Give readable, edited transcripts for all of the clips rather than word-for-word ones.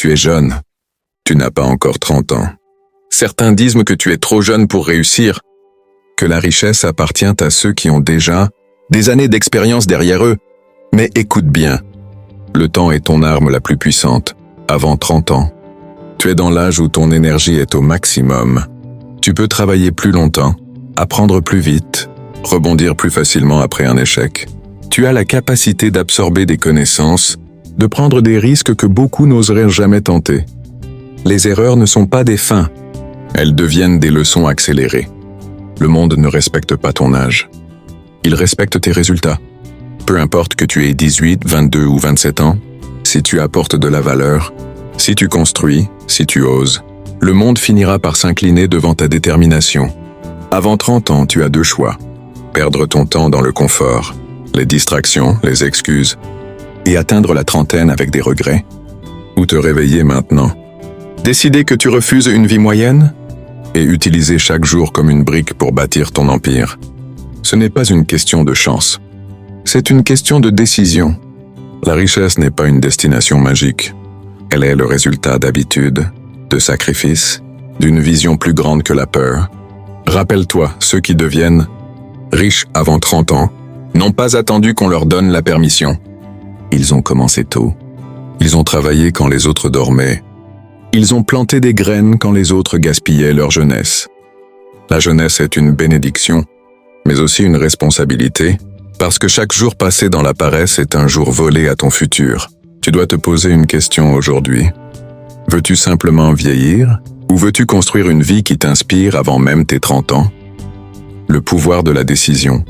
Tu es jeune. Tu n'as pas encore 30 ans. Certains disent que tu es trop jeune pour réussir, que la richesse appartient à ceux qui ont déjà des années d'expérience derrière eux. Mais écoute bien, le temps est ton arme la plus puissante. Avant 30 ans, tu es dans l'âge où ton énergie est au maximum. Tu peux travailler plus longtemps, apprendre plus vite, rebondir plus facilement après un échec. Tu as la capacité d'absorber des connaissances, de prendre des risques que beaucoup n'oseraient jamais tenter. Les erreurs ne sont pas des fins, elles deviennent des leçons accélérées. Le monde ne respecte pas ton âge. Il respecte tes résultats. Peu importe que tu aies 18, 22 ou 27 ans, si tu apportes de la valeur, si tu construis, si tu oses, le monde finira par s'incliner devant ta détermination. Avant 30 ans, tu as deux choix. Perdre ton temps dans le confort, les distractions, les excuses, et atteindre la trentaine avec des regrets, ou te réveiller maintenant. Décider que tu refuses une vie moyenne et utiliser chaque jour comme une brique pour bâtir ton empire. Ce n'est pas une question de chance. C'est une question de décision. La richesse n'est pas une destination magique. Elle est le résultat d'habitudes, de sacrifices, d'une vision plus grande que la peur. Rappelle-toi, ceux qui deviennent riches avant 30 ans n'ont pas attendu qu'on leur donne la permission. Ils ont commencé tôt. Ils ont travaillé quand les autres dormaient. Ils ont planté des graines quand les autres gaspillaient leur jeunesse. La jeunesse est une bénédiction, mais aussi une responsabilité, parce que chaque jour passé dans la paresse est un jour volé à ton futur. Tu dois te poser une question aujourd'hui. Veux-tu simplement vieillir, ou veux-tu construire une vie qui t'inspire avant même tes 30 ans? Le pouvoir de la décision.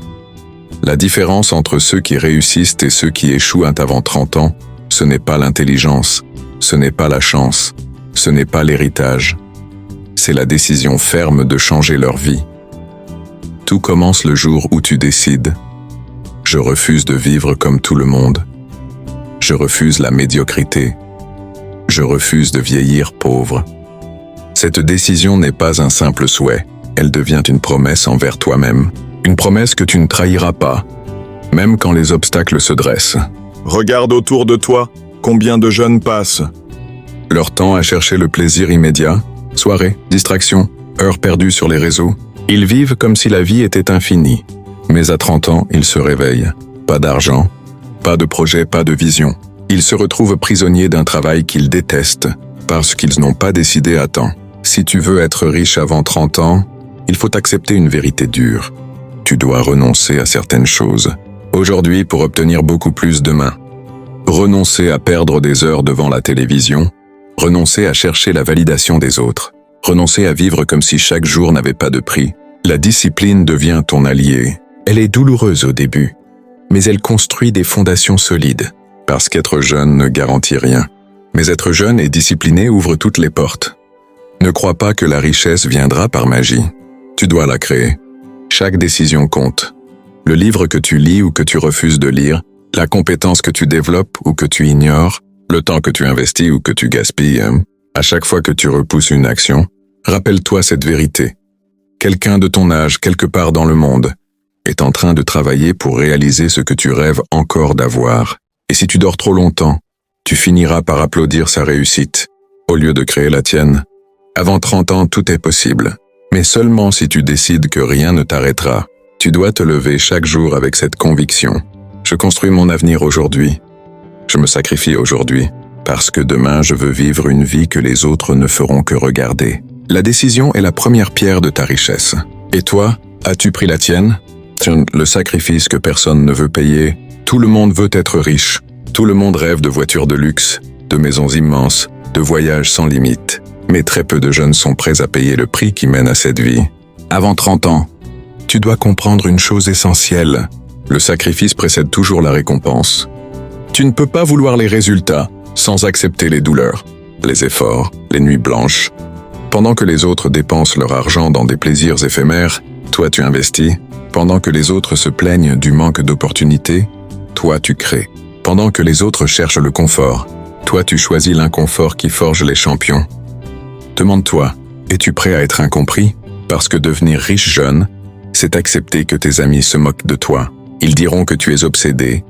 La différence entre ceux qui réussissent et ceux qui échouent avant 30 ans, ce n'est pas l'intelligence, ce n'est pas la chance, ce n'est pas l'héritage. C'est la décision ferme de changer leur vie. Tout commence le jour où tu décides. Je refuse de vivre comme tout le monde. Je refuse la médiocrité. Je refuse de vieillir pauvre. Cette décision n'est pas un simple souhait, elle devient une promesse envers toi-même. Une promesse que tu ne trahiras pas, même quand les obstacles se dressent. Regarde autour de toi, combien de jeunes passent. Leur temps à chercher le plaisir immédiat, soirées, distractions, heures perdues sur les réseaux. Ils vivent comme si la vie était infinie. Mais à 30 ans, ils se réveillent. Pas d'argent, pas de projet, pas de vision. Ils se retrouvent prisonniers d'un travail qu'ils détestent, parce qu'ils n'ont pas décidé à temps. Si tu veux être riche avant 30 ans, il faut accepter une vérité dure. Tu dois renoncer à certaines choses. Aujourd'hui pour obtenir beaucoup plus demain. Renoncer à perdre des heures devant la télévision. Renoncer à chercher la validation des autres. Renoncer à vivre comme si chaque jour n'avait pas de prix. La discipline devient ton allié. Elle est douloureuse au début, mais elle construit des fondations solides. Parce qu'être jeune ne garantit rien. Mais être jeune et discipliné ouvre toutes les portes. Ne crois pas que la richesse viendra par magie. Tu dois la créer. Chaque décision compte. Le livre que tu lis ou que tu refuses de lire, la compétence que tu développes ou que tu ignores, le temps que tu investis ou que tu gaspilles, à chaque fois que tu repousses une action, rappelle-toi cette vérité. Quelqu'un de ton âge, quelque part dans le monde, est en train de travailler pour réaliser ce que tu rêves encore d'avoir. Et si tu dors trop longtemps, tu finiras par applaudir sa réussite, au lieu de créer la tienne. Avant 30 ans, tout est possible. Mais seulement si tu décides que rien ne t'arrêtera. Tu dois te lever chaque jour avec cette conviction. Je construis mon avenir aujourd'hui. Je me sacrifie aujourd'hui, parce que demain je veux vivre une vie que les autres ne feront que regarder. La décision est la première pierre de ta richesse. Et toi, as-tu pris la tienne? Le sacrifice que personne ne veut payer. Tout le monde veut être riche. Tout le monde rêve de voitures de luxe, de maisons immenses, de voyages sans limite. Mais très peu de jeunes sont prêts à payer le prix qui mène à cette vie. Avant 30 ans, tu dois comprendre une chose essentielle. Le sacrifice précède toujours la récompense. Tu ne peux pas vouloir les résultats sans accepter les douleurs, les efforts, les nuits blanches. Pendant que les autres dépensent leur argent dans des plaisirs éphémères, toi tu investis. Pendant que les autres se plaignent du manque d'opportunités, toi tu crées. Pendant que les autres cherchent le confort, toi tu choisis l'inconfort qui forge les champions. Demande-toi, es-tu prêt à être incompris? Parce que devenir riche jeune, c'est accepter que tes amis se moquent de toi. Ils diront que tu es obsédé,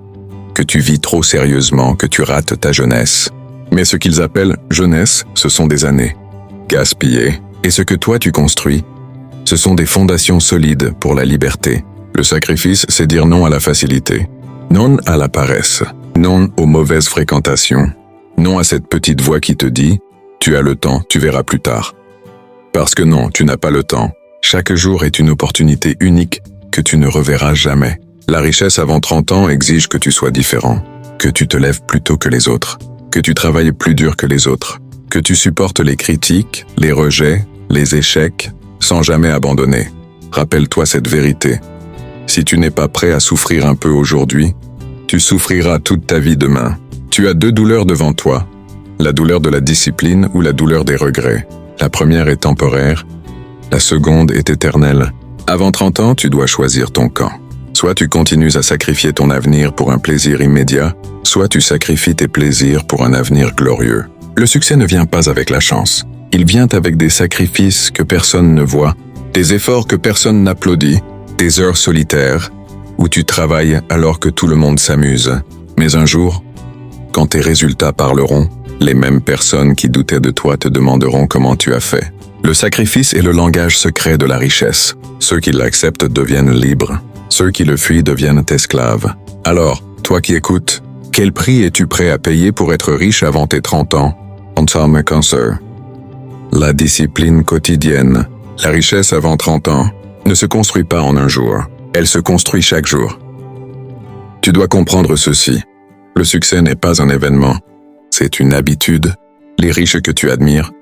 que tu vis trop sérieusement, que tu rates ta jeunesse. Mais ce qu'ils appellent jeunesse, ce sont des années gaspillées. Et ce que toi tu construis, ce sont des fondations solides pour la liberté. Le sacrifice, c'est dire non à la facilité, non à la paresse, non aux mauvaises fréquentations, non à cette petite voix qui te dit « Tu as le temps, tu verras plus tard ». Parce que non, tu n'as pas le temps. Chaque jour est une opportunité unique que tu ne reverras jamais. La richesse avant 30 ans exige que tu sois différent, que tu te lèves plus tôt que les autres, que tu travailles plus dur que les autres, que tu supportes les critiques, les rejets, les échecs, sans jamais abandonner. Rappelle-toi cette vérité. Si tu n'es pas prêt à souffrir un peu aujourd'hui, tu souffriras toute ta vie demain. Tu as 2 douleurs devant toi, la douleur de la discipline ou la douleur des regrets. La première est temporaire, la seconde est éternelle. Avant 30 ans, tu dois choisir ton camp. Soit tu continues à sacrifier ton avenir pour un plaisir immédiat, soit tu sacrifies tes plaisirs pour un avenir glorieux. Le succès ne vient pas avec la chance. Il vient avec des sacrifices que personne ne voit, des efforts que personne n'applaudit, des heures solitaires où tu travailles alors que tout le monde s'amuse. Mais un jour, quand tes résultats parleront, les mêmes personnes qui doutaient de toi te demanderont comment tu as fait. Le sacrifice est le langage secret de la richesse. Ceux qui l'acceptent deviennent libres. Ceux qui le fuient deviennent esclaves. Alors, toi qui écoutes, quel prix es-tu prêt à payer pour être riche avant tes 30 ans? Atomic Cancer. La discipline quotidienne. La richesse avant 30 ans ne se construit pas en un jour. Elle se construit chaque jour. Tu dois comprendre ceci. Le succès n'est pas un événement. C'est une habitude. Les riches que tu admires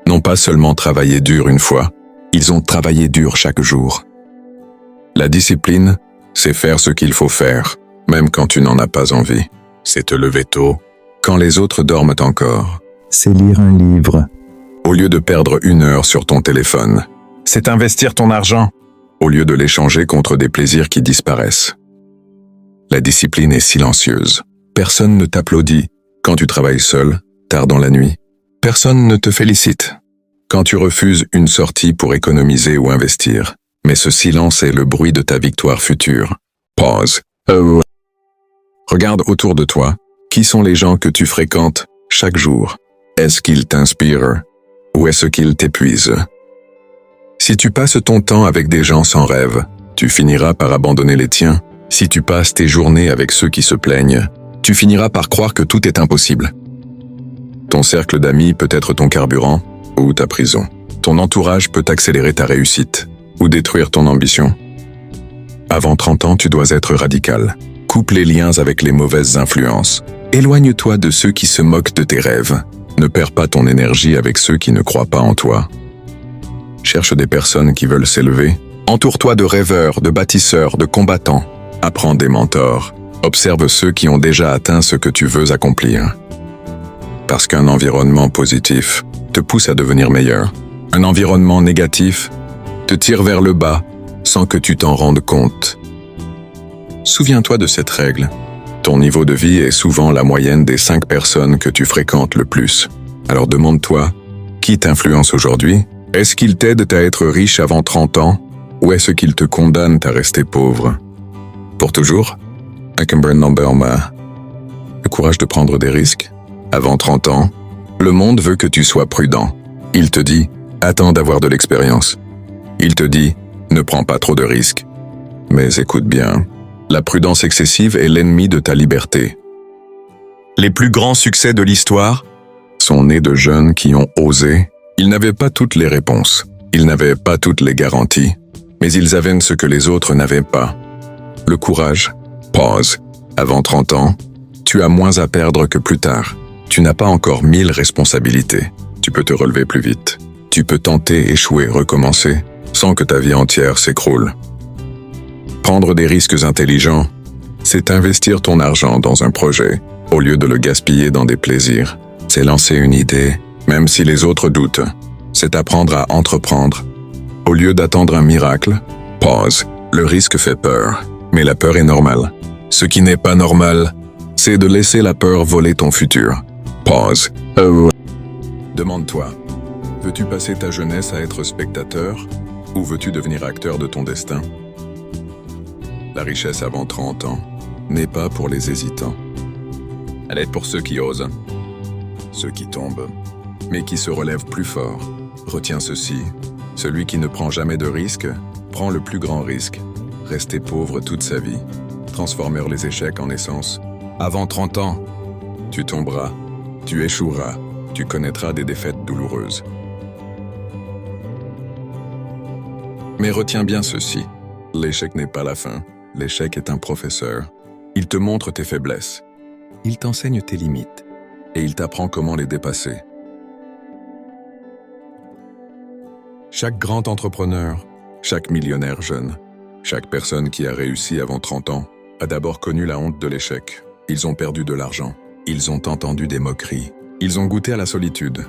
n'ont pas seulement travaillé dur une fois, ils ont travaillé dur chaque jour. La discipline, c'est faire ce qu'il faut faire, même quand tu n'en as pas envie. C'est te lever tôt, quand les autres dorment encore. C'est lire un livre. Au lieu de perdre 1 heure sur ton téléphone. C'est investir ton argent. Au lieu de l'échanger contre des plaisirs qui disparaissent. La discipline est silencieuse. Personne ne t'applaudit quand tu travailles seul, tard dans la nuit. Personne ne te félicite quand tu refuses une sortie pour économiser ou investir. Mais ce silence est le bruit de ta victoire future. Pause. Regarde autour de toi. Qui sont les gens que tu fréquentes chaque jour? Est-ce qu'ils t'inspirent ou est-ce qu'ils t'épuisent? Si tu passes ton temps avec des gens sans rêve, tu finiras par abandonner les tiens. Si tu passes tes journées avec ceux qui se plaignent, tu finiras par croire que tout est impossible. Ton cercle d'amis peut être ton carburant ou ta prison. Ton entourage peut accélérer ta réussite ou détruire ton ambition. Avant 30 ans, tu dois être radical. Coupe les liens avec les mauvaises influences. Éloigne-toi de ceux qui se moquent de tes rêves. Ne perds pas ton énergie avec ceux qui ne croient pas en toi. Cherche des personnes qui veulent s'élever. Entoure-toi de rêveurs, de bâtisseurs, de combattants. Apprends des mentors. Observe ceux qui ont déjà atteint ce que tu veux accomplir. Parce qu'un environnement positif te pousse à devenir meilleur. Un environnement négatif te tire vers le bas sans que tu t'en rendes compte. Souviens-toi de cette règle. Ton niveau de vie est souvent la moyenne des 5 personnes que tu fréquentes le plus. Alors demande-toi, qui t'influence aujourd'hui? Est-ce qu'ils t'aident à être riche avant 30 ans ou est-ce qu'ils te condamnent à rester pauvre? Pour toujours? Le courage de prendre des risques. Avant 30 ans, le monde veut que tu sois prudent. Il te dit, attends d'avoir de l'expérience. Il te dit, ne prends pas trop de risques. Mais écoute bien, la prudence excessive est l'ennemi de ta liberté. Les plus grands succès de l'histoire sont nés de jeunes qui ont osé. Ils n'avaient pas toutes les réponses, ils n'avaient pas toutes les garanties, mais ils avaient ce que les autres n'avaient pas. Le courage. Pause. Avant 30 ans, tu as moins à perdre que plus tard. Tu n'as pas encore 1000 responsabilités. Tu peux te relever plus vite. Tu peux tenter, échouer, recommencer, sans que ta vie entière s'écroule. Prendre des risques intelligents, c'est investir ton argent dans un projet, au lieu de le gaspiller dans des plaisirs. C'est lancer une idée, même si les autres doutent. C'est apprendre à entreprendre. Au lieu d'attendre un miracle, pause. Le risque fait peur, mais la peur est normale. Ce qui n'est pas normal, c'est de laisser la peur voler ton futur. Pause. Demande-toi, veux-tu passer ta jeunesse à être spectateur ou veux-tu devenir acteur de ton destin? La richesse avant 30 ans n'est pas pour les hésitants. Elle est pour ceux qui osent. ceux qui tombent, mais qui se relèvent plus fort. Retiens ceci, celui qui ne prend jamais de risque, prend le plus grand risque. Rester pauvre toute sa vie, transformer les échecs en essence. Avant 30 ans, tu tomberas, tu échoueras, tu connaîtras des défaites douloureuses. Mais retiens bien ceci, l'échec n'est pas la fin, l'échec est un professeur. Il te montre tes faiblesses, il t'enseigne tes limites, et il t'apprend comment les dépasser. Chaque grand entrepreneur, chaque millionnaire jeune, chaque personne qui a réussi avant 30 ans a d'abord connu la honte de l'échec. Ils ont perdu de l'argent, ils ont entendu des moqueries, ils ont goûté à la solitude.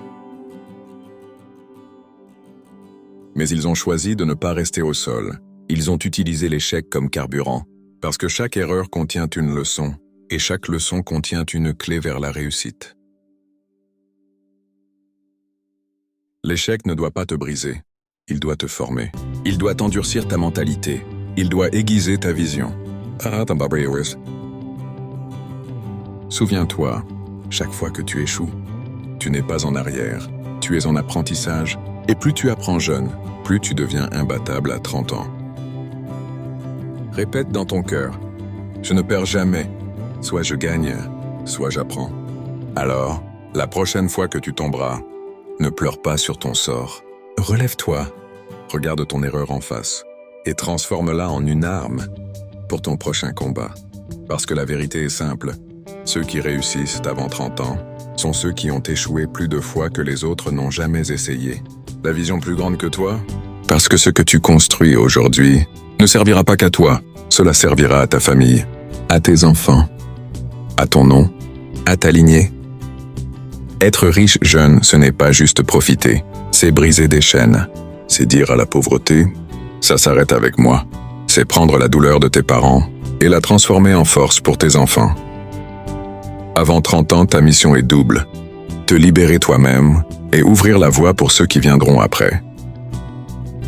Mais ils ont choisi de ne pas rester au sol. Ils ont utilisé l'échec comme carburant, parce que chaque erreur contient une leçon, et chaque leçon contient une clé vers la réussite. L'échec ne doit pas te briser, il doit te former. Il doit endurcir ta mentalité, il doit aiguiser ta vision. Souviens-toi, chaque fois que tu échoues, tu n'es pas en arrière, tu es en apprentissage, et plus tu apprends jeune, plus tu deviens imbattable à 30 ans. Répète dans ton cœur, je ne perds jamais, soit je gagne, soit j'apprends. Alors, la prochaine fois que tu tomberas, ne pleure pas sur ton sort. Relève-toi, regarde ton erreur en face, et transforme-la en une arme pour ton prochain combat. Parce que la vérité est simple, ceux qui réussissent avant 30 ans sont ceux qui ont échoué plus de fois que les autres n'ont jamais essayé. La vision plus grande que toi? Parce que ce que tu construis aujourd'hui ne servira pas qu'à toi, cela servira à ta famille, à tes enfants, à ton nom, à ta lignée. Être riche jeune, ce n'est pas juste profiter, c'est briser des chaînes. C'est dire à la pauvreté, ça s'arrête avec moi. C'est prendre la douleur de tes parents et la transformer en force pour tes enfants. Avant 30 ans, ta mission est double. Te libérer toi-même et ouvrir la voie pour ceux qui viendront après.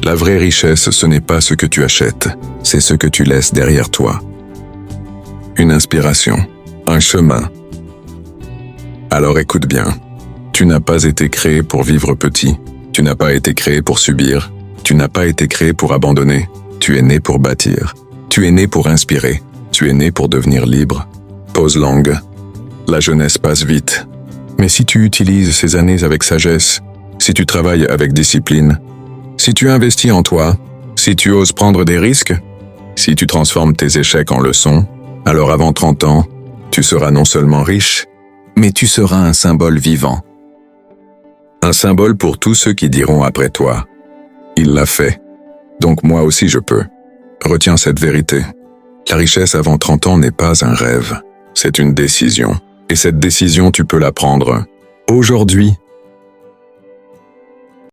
La vraie richesse, ce n'est pas ce que tu achètes, c'est ce que tu laisses derrière toi. Une inspiration, un chemin. Alors écoute bien, tu n'as pas été créé pour vivre petit, tu n'as pas été créé pour subir, tu n'as pas été créé pour abandonner, tu es né pour bâtir, tu es né pour inspirer, tu es né pour devenir libre. Pause longue. La jeunesse passe vite. Mais si tu utilises ces années avec sagesse, si tu travailles avec discipline, si tu investis en toi, si tu oses prendre des risques, si tu transformes tes échecs en leçons, alors avant 30 ans, tu seras non seulement riche, mais tu seras un symbole vivant. Un symbole pour tous ceux qui diront après toi, « Il l'a fait, donc moi aussi je peux ». Retiens cette vérité. La richesse avant 30 ans n'est pas un rêve, c'est une décision. Et cette décision, tu peux la prendre aujourd'hui